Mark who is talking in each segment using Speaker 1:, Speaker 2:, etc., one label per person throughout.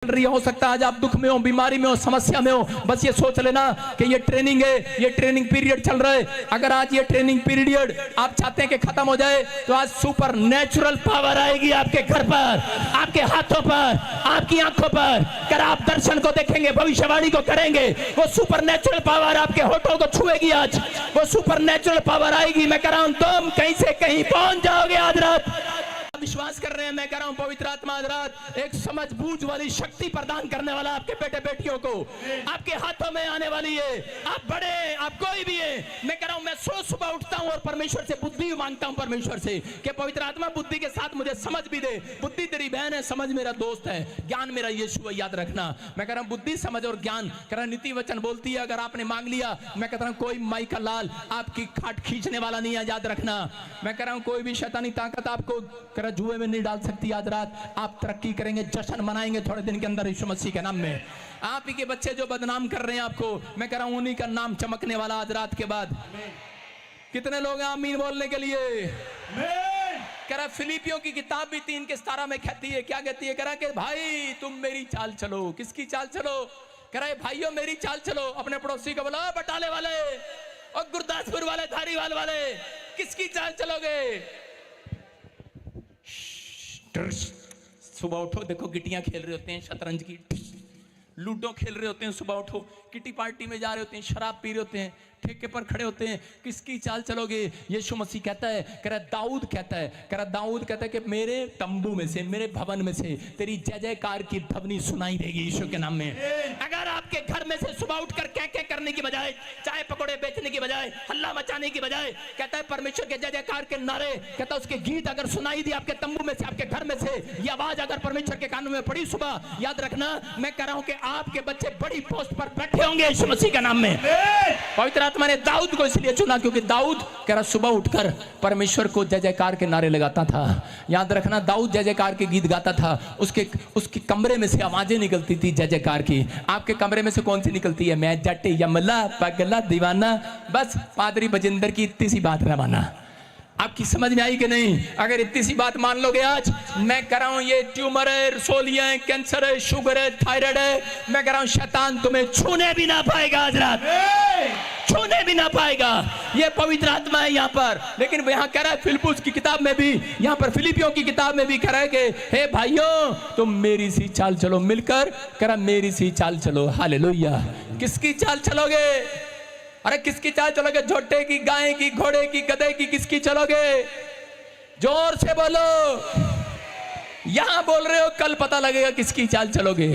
Speaker 1: चल रही है। हो सकता है आज आप दुख में हो, बीमारी में हो, समस्या में हो, बस ये सोच लेना कि ये ट्रेनिंग है, ये ट्रेनिंग पीरियड चल रहा है। अगर आज ये ट्रेनिंग पीरियड आप चाहते हैं कि खत्म हो जाए, तो आज सुपर नेचुरल पावर आएगी आपके घर पर, आपके हाथों पर, आपकी आंखों पर। अगर आप दर्शन को देखेंगे, भविष्यवाणी को करेंगे, वो सुपर नेचुरल पावर आपके होठों को छुएगी। आज वो सुपर नेचुरल पावर आएगी। मैं कह रहा हूं तुम कहीं से कहीं पहुंच जाओगे आज रात। विश्वास कर रहे हैं, मैं कह रहा हूं पवित्र आत्मा आज रात एक समझ बूझ वाली शक्ति प्रदान करने वाला आपके बेटे बेटियों को आपके हाथों में आने वाली है। आप बड़े, आप कोई भी है, मैं कह रहा हूं मैं रोज सुबह उठता हूं और परमेश्वर से बुद्धि मांगता हूं, परमेश्वर से कि पवित्र आत्मा बुद्धि के साथ मुझे समझ भी दे। बुद्धि तेरी बहन है, समझ मेरा दोस्त है, ज्ञान मेरा यीशु है, याद रखना। मैं कह रहा हूं बुद्धि, समझ और ज्ञान, कह रहा नीति वचन बोलती है अगर आपने मांग लिया, मैं कहता हूं कोई माई का लाल आपकी खाट खींचने वाला नहीं है, याद रखना। मैं कह रहा हूं कोई भी शैतानी ताकत आपको कह रहा जुए में नहीं डाल सकती। आज रात आप तरक्की करेंगे, जश्न मनाएंगे थोड़े दिन के अंदर यीशु मसीह के नाम में। आप ही के बच्चे जो बदनाम कर रहे हैं आपको, मैं कह रहा हूं उन्हीं का नाम चमकने वाला आज रात के बाद। कितने लोग हैं आमीन बोलने के लिए? कह रहा फिलिपियों की किताब भी 3:17 में कहती है, क्या कहती है? कह रहा कि भाई तुम मेरी चाल चलो। किसकी चाल चलो? कह रहा है भाइयों मेरी चाल चलो। अपने पड़ोसी को बोला बटाले वाले और गुरदासपुर वाले, धारीवाल वाले, किसकी चाल चलोगे? सुबह उठो, देखो गिट्टियां खेल रहे होते हैं, शतरंज की, लूडो खेल रहे होते हैं। सुबह उठो, किटी पार्टी में जा रहे होते हैं, शराब पी रहे होते हैं, ठेके पर खड़े होते हैं, किसकी चाल चलोगे? यीशु मसीह कहता है, कह रहा दाऊद कहता है, कह रहा दाऊद कहता है कि मेरे तंबू में से, मेरे भवन में से तेरी जय जयकार की ध्वनि सुनाई देगी यीशु के नाम में। अगर आपके घर में से सुबह उठकर क्या क्या करने की बजाय, चाय पकौड़े बेचने की बजाय, हल्ला मचाने की बजाय, कहता है परमेश्वर के जय जयकार के नारे, कहता है उसके गीत अगर सुनाई दी आपके तंबू में से, आपके घर में से, ये आवाज अगर परमेश्वर के कानों में पड़ी सुबह, याद रखना मैं कह रहा हूं कि आपके बच्चे बड़ी पोस्ट पर बैठे होंगे यीशु मसीह के नाम में। पवित्र आत्मा ने दाऊद को इसलिए चुना क्योंकि दाऊद कह रहा सुबह उठकर परमेश्वर को जय जयकार के नारे लगाता था। याद रखना दाऊद जय जयकार के गीत गाता था। उसके कमरे में से आवाजें निकलती थी जय जयकार की। आपके कमरे में से कौन सी निकलती है? मैं जट यमला पगला दीवाना, बस पादरी बजिंदर की इतनी सी बात रवाना। आपकी समझ में आई कि नहीं? अगर इतनी सी बात मान लोगे आज, मैं कह रहा हूं ये ट्यूमर है, रसोलियां है, कैंसर है, शुगर है, थायराइड है, मैं कह रहा हूं शैतान तुम्हें छूने भी ना पाएगा आज रात, छूने भी ना पाएगा। ये पवित्र आत्मा है यहाँ पर। लेकिन यहाँ कह रहा है फिलिप्पुस की किताब में भी, यहाँ पर फिलिपियों की किताब में भी कह रहा है कि हे भाइयों तुम मेरी सी चाल चलो, मिलकर कह रहा मेरी सी चाल चलो। हालेलुया। किसकी चाल चलोगे? अरे किसकी चाल चलोगे? झोटे की, गाय की, घोड़े की, गधे की, किसकी चलोगे? जोर से बोलो। यहां बोल रहे हो, कल पता लगेगा किसकी चाल चलोगे।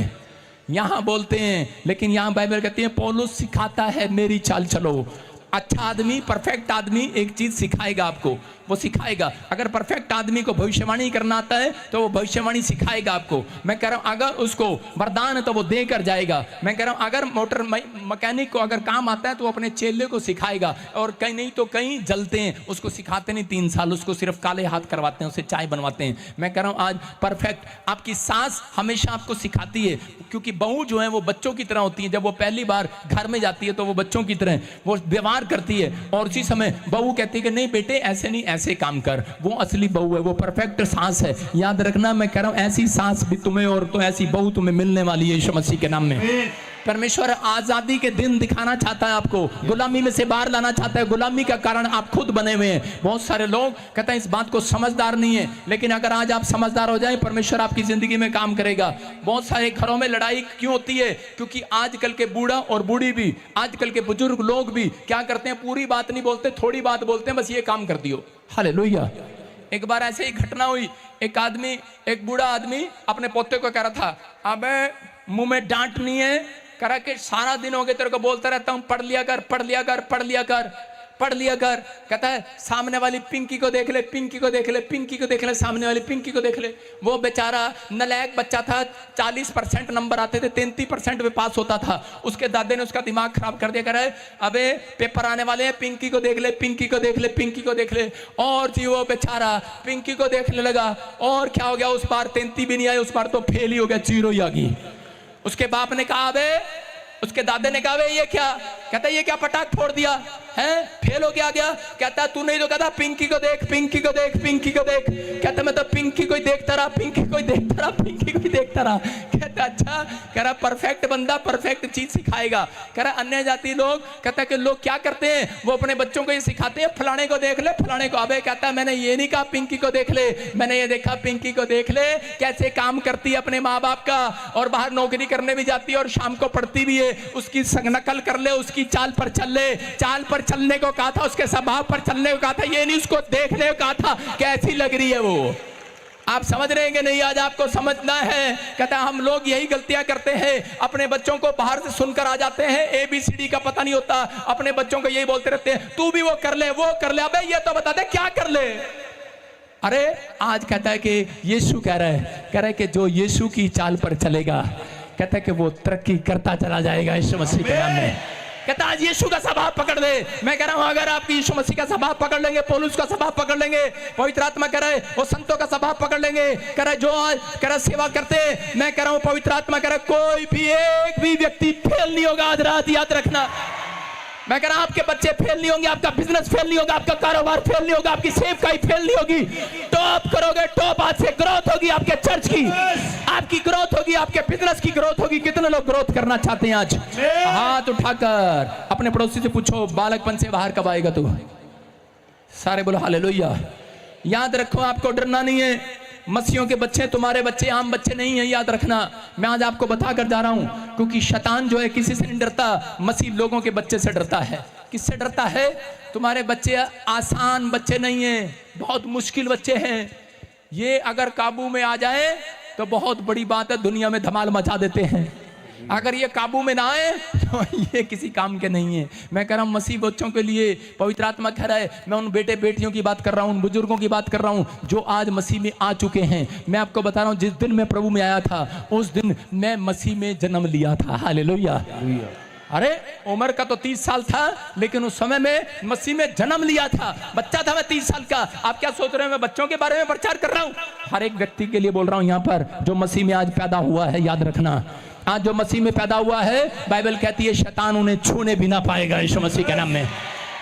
Speaker 1: यहां बोलते हैं, लेकिन यहां बाइबल कहती है पौलुस सिखाता है मेरी चाल चलो। अच्छा आदमी, परफेक्ट आदमी एक चीज सिखाएगा आपको, वो सिखाएगा। अगर परफेक्ट आदमी को भविष्यवाणी करना आता है तो वो भविष्यवाणी सिखाएगा आपको। मैं कह रहा हूं अगर उसको वरदान है तो वो देकर जाएगा। मैं कह रहा हूं अगर मोटर मैकेनिक को अगर काम आता है तो वो अपने चेले को सिखाएगा। और कहीं नहीं तो कहीं जलते हैं, उसको सिखाते नहीं 3 साल, उसको सिर्फ काले हाथ करवाते हैं, उसे चाय बनवाते हैं। मैं कह रहा हूं आज परफेक्ट आपकी सास हमेशा आपको सिखाती है, क्योंकि बहू जो है वो बच्चों की तरह होती है। जब वो पहली बार घर में जाती है तो वो बच्चों की तरह वो व्यवहार करती है, और उसी समय बहू कहती है कि नहीं बेटे ऐसे नहीं, ऐसे काम कर। वो असली बहू है, वो परफेक्ट सास है। याद रखना मैं कह रहा हूं ऐसी सास भी तुम्हें और तो ऐसी बहू तुम्हें मिलने वाली है यीशु मसीह के नाम में। परमेश्वर आजादी के दिन दिखाना चाहता है आपको, गुलामी में से बाहर लाना चाहता है। गुलामी का कारण आप खुद बने हुए हैं। बहुत सारे लोग कहते हैं इस बात को समझदार नहीं है, लेकिन अगर आज आप समझदार हो जाएं, परमेश्वर आपकी जिंदगी में काम करेगा। बहुत सारे घरों में लड़ाई क्यों होती है? क्योंकि आजकल के बूढ़ा और बूढ़ी भी, आजकल के बुजुर्ग लोग भी क्या करते हैं, पूरी बात नहीं बोलते, थोड़ी बात बोलते हैं, बस ये काम कर दियो। हालेलुया। एक बार ऐसे ही घटना हुई, एक आदमी, एक बूढ़ा आदमी अपने पोते को कह रहा था, अबे मुंह में डांट नहीं है, करा के सारा दिन हो गए तेरे को बोलता रहता हूं पढ़ लिया कर, पढ़ लिया कर, पढ़ लिया कर, पढ़ लिया कर। कहता है सामने वाली पिंकी को देख ले, पिंकी को देख ले, पिंकी को देख ले, सामने वाली पिंकी को देख ले। वो बेचारा नलायक बच्चा था, 40% नंबर आते थे, 33% में पास होता था। उसके दादे ने उसका दिमाग खराब कर दिया, कह रहा है अबे पेपर आने वाले हैं, पिंकी को देख ले, पिंकी को देख ले, पिंकी को देख ले। और जी वो बेचारा पिंकी को देखने लगा, और क्या हो गया, उस बार 33 भी नहीं आई, उस बार तो फेल ही हो गया, 0 ही आ गई। उसके बाप ने कहा अबे उसके दादे ने कहा ये क्या? कहता ये क्या पटाख फोड़ दिया है, फेल हो गया गया? कहता तू नहीं तो कहता पिंकी को देख, पिंकी को देख, पिंकी को देख। कहता मैं तो पिंकी को ही देखता रहा, पिंकी को ही देखता रहा, पिंकी को ही देखता रहा। कहता अच्छा, कह रहा परफेक्ट बंदा परफेक्ट चीज सिखाएगा। कह रहा अन्य जाति लोग, कहता कि लोग क्या करते हैं, वो अपने बच्चों को ये सिखाते हैं फलाने को देख ले, फलाने को। अबे कहता मैंने ये नहीं कहा पिंकी को देख ले, मैंने ये देखा पिंकी को देख ले कैसे काम करती है अपने माँ बाप का, और बाहर नौकरी करने भी जाती है और शाम को पढ़ती भी है। उसकी नकल कर ले, उसकी चाल पर चल ले। चाल पर चलने को कहा था, उसके स्वभाव पर चलने को कहा था, ये नहीं उसको देखने को कहा था कैसी लग रही है वो। आप समझ रहे हैं कि नहीं? आज आपको समझना है। कहता हम लोग यही गलतियां करते हैं, अपने बच्चों को बाहर से सुनकर आ जाते हैं, ABCD का पता नहीं होता, अपने बच्चों को यही बोलते रहते हैं तू भी वो कर ले, वो कर ले। अबे ये तो बता दे क्या कर ले। अरे आज कहता है कि यीशु कह रहा है कि जो यीशु की चाल पर चलेगा, कहता है कि वो तरक्की करता चला जाएगा यीशु मसीह के नाम में। कहता आज यीशु का स्वभाव पकड़ ले। मैं कह रहा हूं अगर आप यीशु मसीह का स्वभाव पकड़ लेंगे, पौलुस का स्वभाव पकड़ लेंगे, पवित्र आत्मा कह रहा है वो संतों का स्वभाव पकड़ लेंगे, कह रहा है जो आज कह रहा सेवा करते, मैं कह रहा हूं पवित्र आत्मा कह रहा कोई भी एक भी व्यक्ति फेल नहीं होगा। आज रात याद रखना, मैं कह रहा आपके बच्चे फेल नहीं होंगे, आपका बिजनेस फेल नहीं होगा, आपका कारोबार फेल नहीं होगा, आपकी सेवकाई फेल नहीं होगी। टॉप करोगे, टॉप आज से ग्रोथ होगी आपके चर्च की, आपकी ग्रोथ होगी, आपके बिजनेस की ग्रोथ होगी। कितने लोग ग्रोथ करना चाहते हैं आज? हाथ उठाकर अपने पड़ोसी से पूछो बालकपन से बाहर कब आएगा तू? सारे बोलो हालेलुया। याद रखो आपको डरना नहीं है। मसीहों के बच्चे तुम्हारे बच्चे आम बच्चे नहीं है, याद रखना। मैं आज आपको बता कर जा रहा हूं, क्योंकि शैतान जो है किसी से नहीं डरता, मसीह लोगों के बच्चे से डरता है। किससे डरता है? तुम्हारे बच्चे आसान बच्चे नहीं है, बहुत मुश्किल बच्चे हैं। ये अगर काबू में आ जाए तो बहुत बड़ी बात है, दुनिया में धमाल मचा देते हैं। अगर ये काबू में ना आए तो ये किसी काम के नहीं है। मैं कह रहा हूँ मसीह बच्चों के लिए पवित्र आत्मा कह रहा है, मैं उन बेटे बेटियों की बात कर रहा हूँ, उन बुजुर्गों की बात कर रहा हूँ जो आज मसीह में आ चुके हैं। मैं आपको बता रहा हूँ जिस दिन मैं प्रभु में आया था उस दिन मैं मसीह में जन्म लिया था। हालेलुया। अरे उम्र का तो 30 साल था, लेकिन उस समय में मसीह में जन्म लिया था। बच्चा था मैं 30 साल का। आप क्या सोच रहे हैं मैं बच्चों के बारे में प्रचार कर रहा हूँ? हर एक व्यक्ति के लिए बोल रहा हूँ यहाँ पर जो मसीह में आज पैदा हुआ है। याद रखना, आज जो मसीह में पैदा हुआ है, बाइबल कहती है शैतान उन्हें छूने भी ना पाएगा यीशु मसीह के नाम में।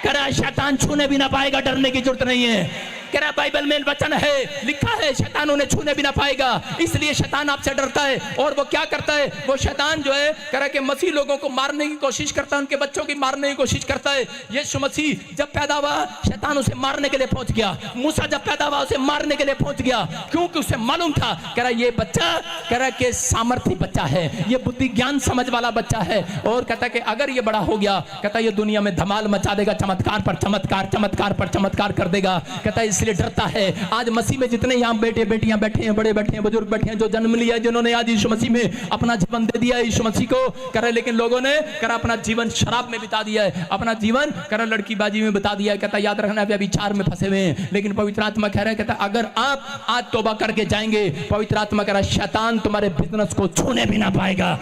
Speaker 1: कह रहा है शैतान छूने भी ना पाएगा, डरने की जरूरत नहीं है। कह रहा बाइबल में वचन है, लिखा है शैतान उन्हें छूने भी ना पाएगा। इसलिए शैतान आपसे डरता है। और वो क्या करता है? वो शैतान जो है कह रहा कि मसीह लोगों को मारने की कोशिश करता है, उनके बच्चों की मारने की कोशिश करता है। यीशु मसीह जब पैदा हुआ शैतान उसे मारने के लिए पहुंच गया। मूसा जब पैदा हुआ उसे मारने के लिए पहुंच गया, क्योंकि उसे मालूम था कह रहा ये बच्चा कह रहा कि सामर्थ्य बच्चा है, ये बुद्धि ज्ञान समझ वाला बच्चा है। और कहता कि अगर ये बड़ा हो गया, कहता ये दुनिया में धमाल मचा देगा, चमत्कार पर चमत्कार, चमत्कार पर चमत्कार कर देगा। कहता इसलिए डरता है। आज मसीह में जितने यहाँ बेटे बेटियां बैठे हैं, बड़े बैठे हैं, बुजुर्ग बैठे हैं, जो जन्म लिया, जिन्होंने आज यीशु मसीह में अपना जीवन दे दिया है यीशु मसीह को, करे लेकिन लोगों ने करे अपना जीवन शराब में बिता दिया है, अपना जीवन करे लड़कीबाजी में बिता दिया है। कहता याद रखना व्यभिचार में फंसे हुए हैं। लेकिन पवित्र आत्मा कह रहा है, कहता अगर आप आज तौबा करके जाएंगे, पवित्र आत्मा कह रहा है शैतान तुम्हारे बिजनेस को छूने भी ना पाएगा,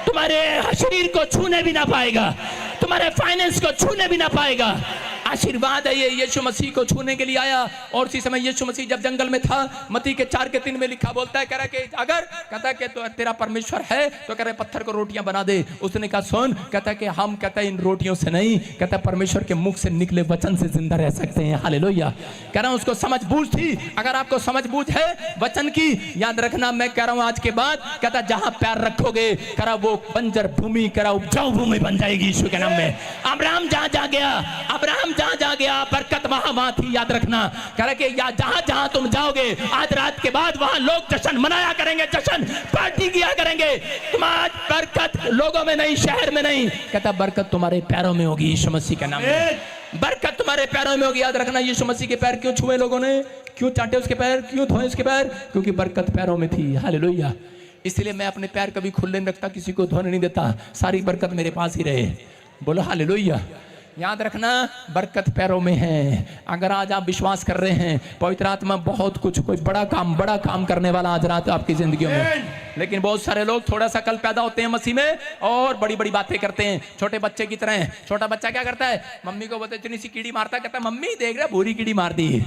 Speaker 1: तुम्हारे शरीर को छूने भी ना पाएगा, तुम्हारे फाइनेंस को छूने भी ना पाएगा। आशीर्वाद है ये, यीशु मसीह को छूने के लिए आया। और उसी समय यीशु मसीह जब जंगल में था, मत्ती के 4:3 में लिखा बोलता है, कह रहा कि अगर कहता कि तो तेरा परमेश्वर है तो कह रहे पत्थर को रोटियां बना दे। उसने कहा सुन, कहता कि हम कहता इन रोटियों से नहीं, कहता परमेश्वर के मुख से निकले वचन से जिंदा रह सकते हैं। हालेलुया। कह रहा हूं उसको समझ बूझ थी। अगर आपको समझ बूझ है वचन की, याद रखना मैं कह रहा हूं आज के बाद कहता जहां पैर रखोगे कह रहा वो बंजर भूमि कह रहा उपजाऊ भूमि बन जाएगी यीशु के नाम में। अब्राहम जहां जा गया, अब्राहम जहां जा गया बरकत वहां थी। याद रखना कह रहा कि या जहां जहां तुम जाओगे आज रात के बाद वहां लोग जश्न मनाया करेंगे, जश्न पार्टी किया करेंगे। तुम आज बरकत लोगों में नहीं, शहर में नहीं, कहता बरकत तुम्हारे पैरों में होगी यीशु मसीह के नाम में। बरकत तुम्हारे पैरों में होगी। याद रखना यीशु मसीह के पैर क्यों छुए लोगों ने, क्यों चाटे उसके पैर, क्यों धोए उसके पैर? क्योंकि बरकत पैरों में थी। हालेलुया। इसलिए मैं अपने पैर कभी खुले नहीं रखता, किसी को धोने नहीं देता, सारी बरकत मेरे पास ही रहे। बोलो हालेलुया। याद रखना बरकत पैरों में है। अगर आज आप विश्वास कर रहे हैं पवित्र आत्मा बहुत कुछ, कोई बड़ा काम करने वाला आज रात आपकी जिंदगियों में। लेकिन बहुत सारे लोग थोड़ा सा कल पैदा होते हैं मसीह में और बड़ी बड़ी बातें करते हैं, छोटे बच्चे की तरह। छोटा बच्चा क्या करता है, मम्मी को बोलते इतनी सी कीड़ी मारता है, कहता मम्मी देख रहा भूरी कीड़ी मार दी।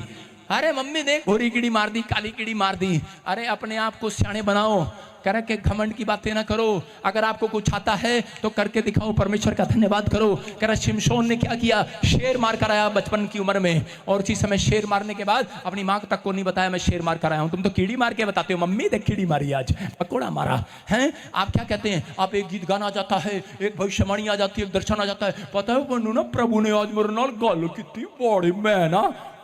Speaker 1: अरे मम्मी देख भूरी कीड़ी मार दी, काली कीड़ी मार दी। अरे अपने आप को सियाने बनाओ, कह रहा कि घमंड की बातें ना करो, अगर आपको कुछ आता है तो करके दिखाओ, परमेश्वर का धन्यवाद करो। कह रहा शिमशोन ने क्या किया, शेर मार कर आया बचपन की उम्र में, और उसी समय शेर मारने के बाद अपनी माँ तक को नहीं बताया मैं शेर मार कर आया हूं। तुम तो कीड़ी मार के बताते हो, मम्मी देख कीड़ी मारी आज, पकौड़ा मारा है। आप क्या कहते हैं, आप एक गीत गाना आ जाता है, एक भविष्यवाणी आ जाती है, एक दर्शन आ जाता है, पता है बनू ना प्रभु ने आज मेरे नाल गल की बड़ी, मैं ना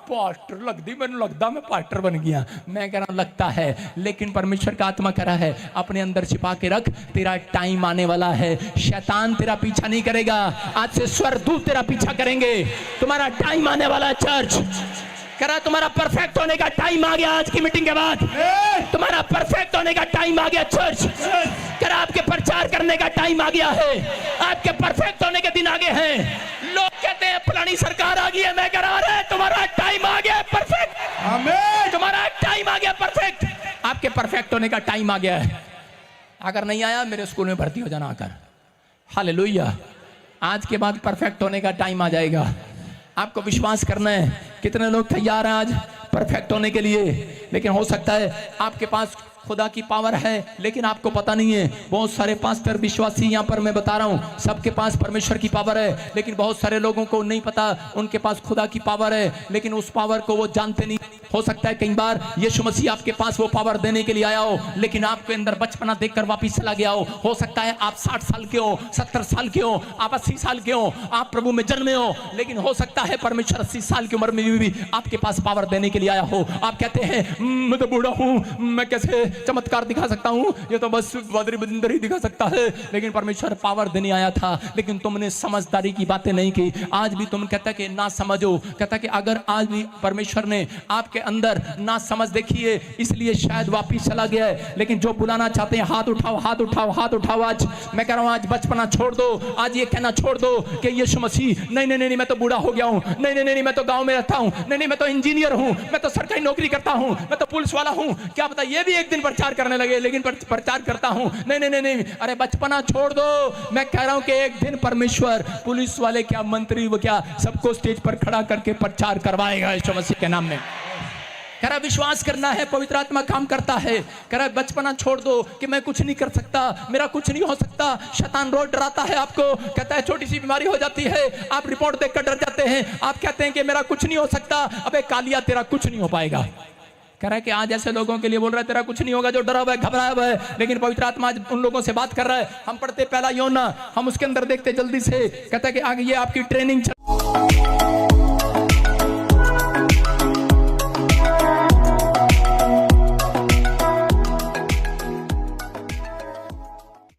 Speaker 1: पास्टर लगती, मैंने लगता मैं पास्टर बन गया। मैं कह रहा हूं लगता है, लेकिन परमेश्वर का आत्मा कह रहा है अपने अंदर छिपा के रख, तेरा टाइम आने वाला है। शैतान तेरा पीछा नहीं करेगा, आज से स्वर्गदूत तेरा पीछा करेंगे। तुम्हारा टाइम आने वाला है चर्च। कह रहा तुम्हारा परफेक्ट होने का टाइम आ गया, आज की मीटिंग के बाद तुम्हारा परफेक्ट होने का टाइम आ गया चर्च। कह रहा आपके प्रचार करने का टाइम आ गया है, आपके परफेक्ट होने के दिन आगे हैं। लोग कहते हैं फलानी सरकार आ गई है, मैं कह रहा हूं तुम्हारा टाइम आ गया परफेक्ट। आमीन। तुम्हारा टाइम आ गया परफेक्ट, आपके परफेक्ट होने का टाइम आ गया है। अगर नहीं आया मेरे स्कूल में भर्ती हो जाना आकर, हालेलुया। आज के बाद परफेक्ट होने का टाइम आ जाएगा, आपको विश्वास करना है। कितने लोग तैयार हैं आज परफेक्ट होने के लिए? लेकिन हो सकता है आपके पास खुदा की पावर है लेकिन आपको पता नहीं है। बहुत सारे पास्टर विश्वासी यहाँ पर मैं बता रहा हूँ, सबके पास परमेश्वर की पावर है, लेकिन बहुत सारे लोगों को नहीं पता उनके पास खुदा की पावर है, लेकिन उस पावर को वो जानते नहीं। हो सकता है कई बार यीशु मसीह आपके पास वो पावर देने के लिए आया हो, लेकिन आपके अंदर बचपना देखकर वापिस चला गया हो सकता है आप 60 साल के हो, 70 साल के हो, आप 80 साल के हो, आप प्रभु में जन्मे हो, लेकिन हो सकता है परमेश्वर 80 साल की उम्र में भी आपके पास पावर देने के लिए आया हो। आप कहते हैं मैं तो बूढ़ा हूं, मैं कैसे चमत्कार दिखा सकता हूं, ये तो बस बदरी बजिंदर ही दिखा सकता है। लेकिन परमेश्वर पावर देने आया था, लेकिन तुमने समझदारी की बातें नहीं की। आज भी तुम कहता कि ना समझो, कहता कि अगर आज भी परमेश्वर ने आपके अंदर ना समझ देखी है इसलिए शायद वापिस चला गया है। लेकिन जो बुलाना चाहते हैं हाथ उठाओ, हाथ उठाओ, हाथ उठाओ। आज मैं कह रहा हूं आज बचपना छोड़ दो, आज ये कहना छोड़ दो कि यीशु मसीह नहीं नहीं नहीं मैं तो बूढ़ा हो गया हूं, नहीं नहीं नहीं मैं तो गांव में रहता हूं, नहीं नहीं मैं तो इंजीनियर हूं, मैं तो सरकारी नौकरी करता हूं, मैं तो पुलिस वाला हूं, क्या पता ये भी एक दिन प्रचार करने लगे, लेकिन प्रचार करता हूं, नहीं नहीं नहीं। अरे बचपना छोड़ दो। मैं कह रहा हूं कि एक दिन परमेश्वर पुलिस वाले क्या मंत्री वो क्या सबको स्टेज पर खड़ा करके प्रचार करवाएगा यीशु मसीह के नाम में। कह रहा विश्वास करना है, पवित्र आत्मा काम करता है। कह रहा बचपना छोड़ दो कि मैं कुछ नहीं कर सकता, मेरा कुछ नहीं हो सकता। शैतान रोज डराता है आपको, कहता है छोटी सी बीमारी हो जाती है, आप रिपोर्ट देखकर डर जाते हैं, आप कहते हैं कि मेरा कुछ नहीं हो सकता। अबे कालिया तेरा कुछ नहीं हो पाएगा। कह रहा है कि आज ऐसे लोगों के लिए बोल रहा है तेरा कुछ नहीं होगा जो डरा हुआ है, घबराया हुआ है, लेकिन पवित्र आत्मा आज उन लोगों से बात कर रहा है। हम पढ़ते पहला योना, हम उसके अंदर देखते जल्दी से, कहता है कि आगे ये आपकी ट्रेनिंग